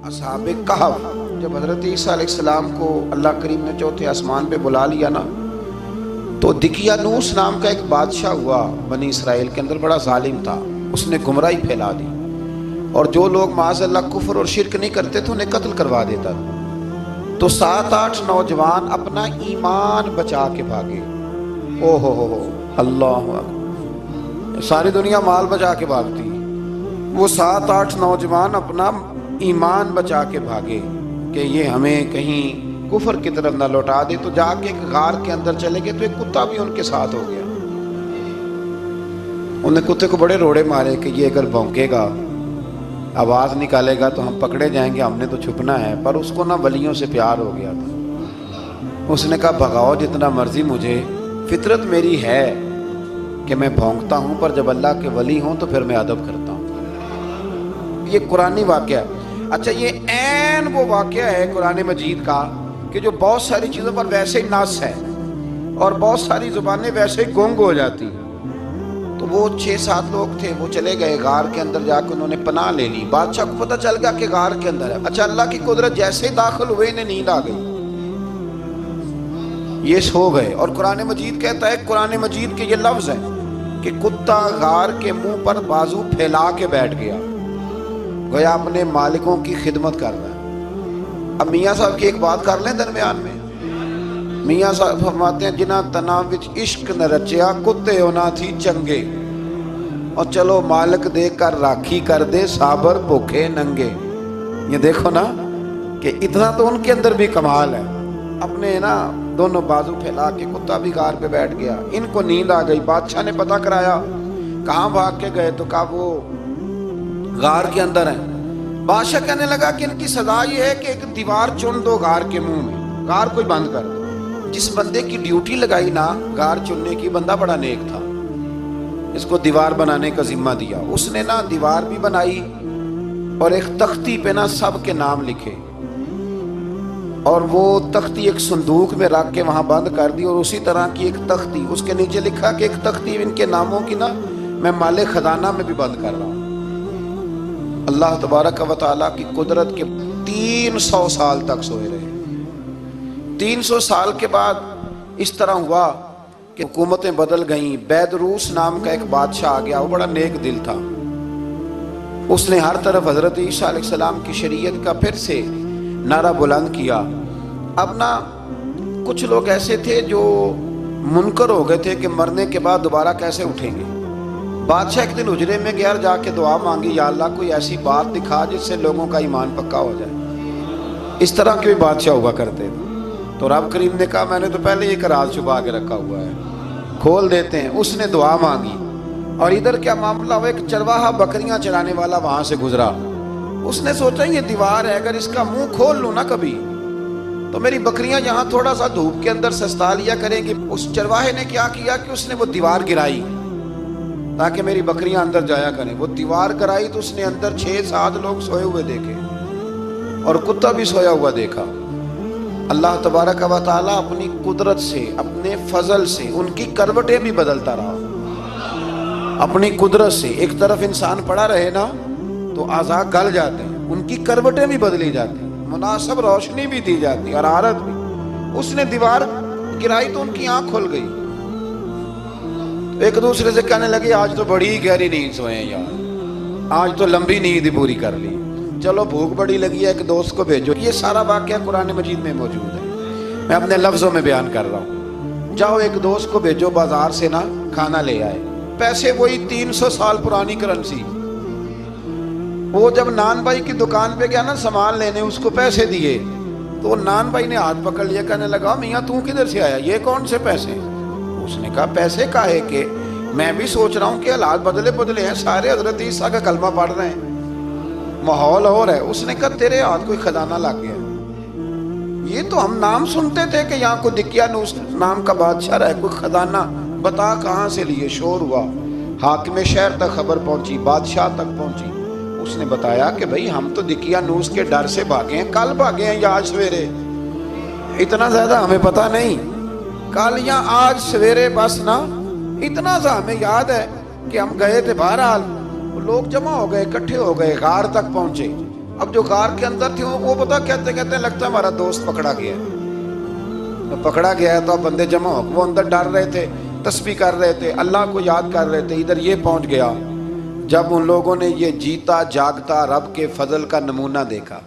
اصحاب کہف جب حضرت عیسیٰ علیہ السلام کو اللہ کریم نے چوتھے آسمان پہ بلا لیا نا، تو دقیانوس نام کا ایک بادشاہ ہوا بنی اسرائیل کے اندر، بڑا ظالم تھا، اس نے گمراہی پھیلا دی، اور جو لوگ معاذ اللہ کفر اور شرک نہیں کرتے تھے انہیں قتل کروا دیتا تھا۔ تو 7-8 نوجوان اپنا ایمان بچا کے بھاگے۔ او ہو اللہ اکبر، ساری دنیا مال بچا کے بھاگتی، وہ 7-8 نوجوان اپنا ایمان بچا کے بھاگے کہ یہ ہمیں کہیں کفر کی طرف نہ لوٹا دے۔ تو جا کے ایک غار کے اندر چلے گئے تو ایک کتا بھی ان کے ساتھ ہو گیا۔ انہوں نے کتے کو بڑے روڑے مارے کہ یہ اگر بھونکے گا، آواز نکالے گا تو ہم پکڑے جائیں گے، ہم نے تو چھپنا ہے۔ پر اس کو نہ ولیوں سے پیار ہو گیا تھا، اس نے کہا بھگاؤ جتنا مرضی مجھے، فطرت میری ہے کہ میں بھونکتا ہوں، پر جب اللہ کے ولی ہوں تو پھر میں ادب کرتا ہوں۔ یہ قرآنی واقعہ ہے۔ اچھا، یہ عین وہ واقعہ ہے قرآن مجید کا کہ جو بہت ساری چیزوں پر ویسے ہی نص ہے اور بہت ساری زبانیں ویسے ہی گونگ ہو جاتی ہیں۔ تو وہ 6-7 لوگ تھے، وہ چلے گئے غار کے اندر، جا کے انہوں نے پناہ لے لی۔ بادشاہ کو پتہ چل گیا کہ غار کے اندر ہے۔ اچھا، اللہ کی قدرت، جیسے ہی داخل ہوئے انہیں نیند آ گئی، یہ سو گئے۔ اور قرآن مجید کہتا ہے، قرآن مجید کے یہ لفظ ہیں کہ کتا غار کے منہ پر بازو پھیلا کے بیٹھ گیا، گویا اپنے مالکوں کی خدمت کر رہا ہے۔ اب میاں صاحب کی ایک بات کر لیں درمیان میں۔ میاں صاحب فرماتے ہیں، جنہ تنا وچ عشق نہ رچیا، کتے ہونا تھی چنگے، اور چلو مالک دے کر راکھی کر دے، صابر بھوکے ننگے۔ یہ دیکھو نا کہ اتنا تو ان کے اندر بھی کمال ہے۔ اپنے نا دونوں بازو پھیلا کے کتا بھی غار پہ بیٹھ گیا۔ ان کو نیند آ گئی۔ بادشاہ نے پتہ کرایا کہاں بھاگ کے گئے، تو کہا وہ غار کے اندر ہیں۔ بادشاہ کہنے لگا کہ ان کی سزا یہ ہے کہ ایک دیوار چن دو غار کے منہ میں، غار کوئی بند کر دو۔ جس بندے کی ڈیوٹی لگائی نا غار چننے کی، بندہ بڑا نیک تھا، اس کو دیوار بنانے کا ذمہ دیا۔ اس نے نا دیوار بھی بنائی اور ایک تختی پہ نا سب کے نام لکھے، اور وہ تختی ایک صندوق میں رکھ کے وہاں بند کر دی، اور اسی طرح کی ایک تختی اس کے نیچے لکھا کہ ایک تختی ان کے ناموں کی نا میں مال خزانہ میں بھی بند کر رہا ہوں۔ اللہ تبارک و تعالیٰ کی قدرت کے 300 سال تک سوئے رہے۔ 300 سال کے بعد اس طرح ہوا کہ حکومتیں بدل گئیں۔ بیدروس نام کا ایک بادشاہ آ گیا، وہ بڑا نیک دل تھا۔ اس نے ہر طرف حضرت عیسیٰ علیہ السلام کی شریعت کا پھر سے نعرہ بلند کیا۔ اب نا کچھ لوگ ایسے تھے جو منکر ہو گئے تھے کہ مرنے کے بعد دوبارہ کیسے اٹھیں گے۔ بادشاہ ایک دن حجرے میں گیا، جا کے دعا مانگی، یا اللہ کوئی ایسی بات دکھا جس سے لوگوں کا ایمان پکا ہو جائے۔ اس طرح کے بھی بادشاہ ہوا کرتے تھے۔ تو رب کریم نے کہا میں نے تو پہلے ایک راز چھپا کے رکھا ہوا ہے، کھول دیتے ہیں۔ اس نے دعا مانگی، اور ادھر کیا معاملہ ہوا، ایک چرواہا بکریاں چرانے والا وہاں سے گزرا۔ اس نے سوچا یہ دیوار ہے، اگر اس کا منہ کھول لوں نا کبھی تو میری بکریاں یہاں تھوڑا سا دھوپ کے اندر سستا لیا کریں گی۔ اس چرواہے نے کیا کیا کہ اس نے وہ دیوار گرائی تاکہ میری بکریاں اندر جایا کریں۔ وہ دیوار گرائی تو اس نے اندر 6-7 لوگ سوئے ہوئے دیکھے، اور کتا بھی سویا ہوا دیکھا۔ اللہ تبارک و تعالیٰ اپنی قدرت سے، اپنے فضل سے ان کی کروٹیں بھی بدلتا رہا۔ اپنی قدرت سے ایک طرف انسان پڑا رہے نا تو اعضاء گل جاتے ہیں، ان کی کروٹیں بھی بدلی جاتی ہیں، مناسب روشنی بھی دی جاتی، حرارت بھی۔ اس نے دیوار گرائی تو ان کی آنکھ کھل گئی، ایک دوسرے سے کہنے لگے آج تو بڑی گہری نیند سوئے ہیں یار، آج تو لمبی نیند پوری کر لی، چلو بھوک بڑی لگی ہے ایک دوست کو بھیجو۔ یہ سارا واقعہ قرآن مجید میں موجود ہے، میں اپنے لفظوں میں بیان کر رہا ہوں۔ جاؤ ایک دوست کو بھیجو بازار سے نا کھانا لے آئے، پیسے وہی 300 سال پرانی کرنسی۔ وہ جب نان بھائی کی دکان پہ گیا نا سامان لینے، اس کو پیسے دیے تو نان بھائی نے ہاتھ پکڑ لیا، کہنے لگا میاں تو کدھر سے آیا، یہ کون سے پیسے؟ اس نے کہا پیسے کاہے کہ میں بھی سوچ رہا ہوں کہ حالات بدلے ہیں، سارے حضرت عیسیٰ کا کلمہ پڑھ رہے ہیں، ماحول اور ہے۔ اس نے کہا تیرے ہاتھ کوئی خزانہ لگ گیا، یہ تو ہم نام سنتے تھے کہ یہاں کوئی دقیانوس نام کا بادشاہ رہے، کوئی خزانہ، بتا کہاں سے لیے۔ شور ہوا، حاکم شہر تک خبر پہنچی، بادشاہ تک پہنچی۔ اس نے بتایا کہ بھئی ہم تو دقیانوس کے ڈر سے بھاگے ہیں، کل بھاگے ہیں یا آج سویرے، اتنا زیادہ ہمیں پتہ نہیں، کل یا آج سویرے بس نا اتنا سا ہمیں یاد ہے کہ ہم گئے تھے۔ بہرحال لوگ جمع ہو گئے، اکٹھے ہو گئے، غار تک پہنچے۔ اب جو غار کے اندر تھے وہ پتا کہتے ہیں لگتا ہے ہمارا دوست پکڑا گیا ہے، پکڑا گیا ہے تو اب بندے جمع ہو، وہ اندر ڈر رہے تھے، تسبیح کر رہے تھے، اللہ کو یاد کر رہے تھے، ادھر یہ پہنچ گیا جب ان لوگوں نے یہ جیتا جاگتا رب کے فضل کا نمونہ دیکھا،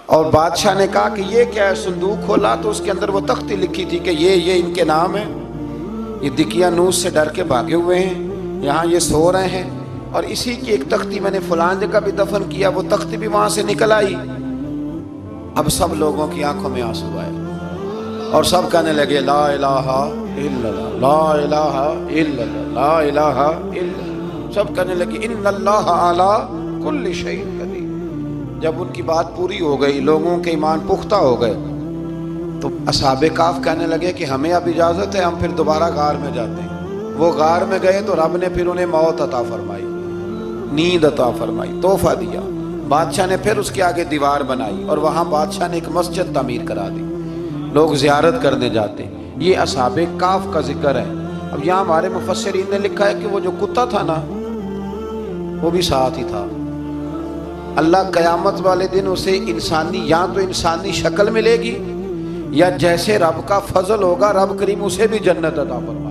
اور بادشاہ نے کہا کہ یہ کیا ہے، صندوق کھولا تو اس کے اندر وہ تختی لکھی تھی کہ یہ ان کے نام ہیں، یہ دقیانوس سے ڈر کے بھاگے ہوئے ہیں، یہاں یہ سو رہے ہیں، اور اسی کی ایک تختی میں نے فلان جگہ بھی دفن کیا، وہ تختی بھی وہاں سے نکل آئی۔ اب سب لوگوں کی آنکھوں میں آنسو آئے اور سب کہنے لگے لا الہ الا اللہ، لا الہ الا اللہ، لا الہ الا اللہ، سب کہنے لگے ان اللہ علی کل شیء قدیر۔ جب ان کی بات پوری ہو گئی، لوگوں کے ایمان پختہ ہو گئے، تو اصحاب کہف کہنے لگے کہ ہمیں اب اجازت ہے، ہم پھر دوبارہ غار میں جاتے ہیں۔ وہ غار میں گئے تو رب نے پھر انہیں موت عطا فرمائی، نیند عطا فرمائی، تحفہ دیا۔ بادشاہ نے پھر اس کے آگے دیوار بنائی اور وہاں بادشاہ نے ایک مسجد تعمیر کرا دی، لوگ زیارت کرنے جاتے ہیں۔ یہ اصحاب کہف کا ذکر ہے۔ اب یہاں ہمارے مفسرین نے لکھا ہے کہ وہ جو کتا تھا نا وہ بھی ساتھ ہی تھا۔ اللہ قیامت والے دن اسے انسانی، یا تو انسانی شکل ملے گی، یا جیسے رب کا فضل ہوگا رب کریم اسے بھی جنت عطا فرمائے۔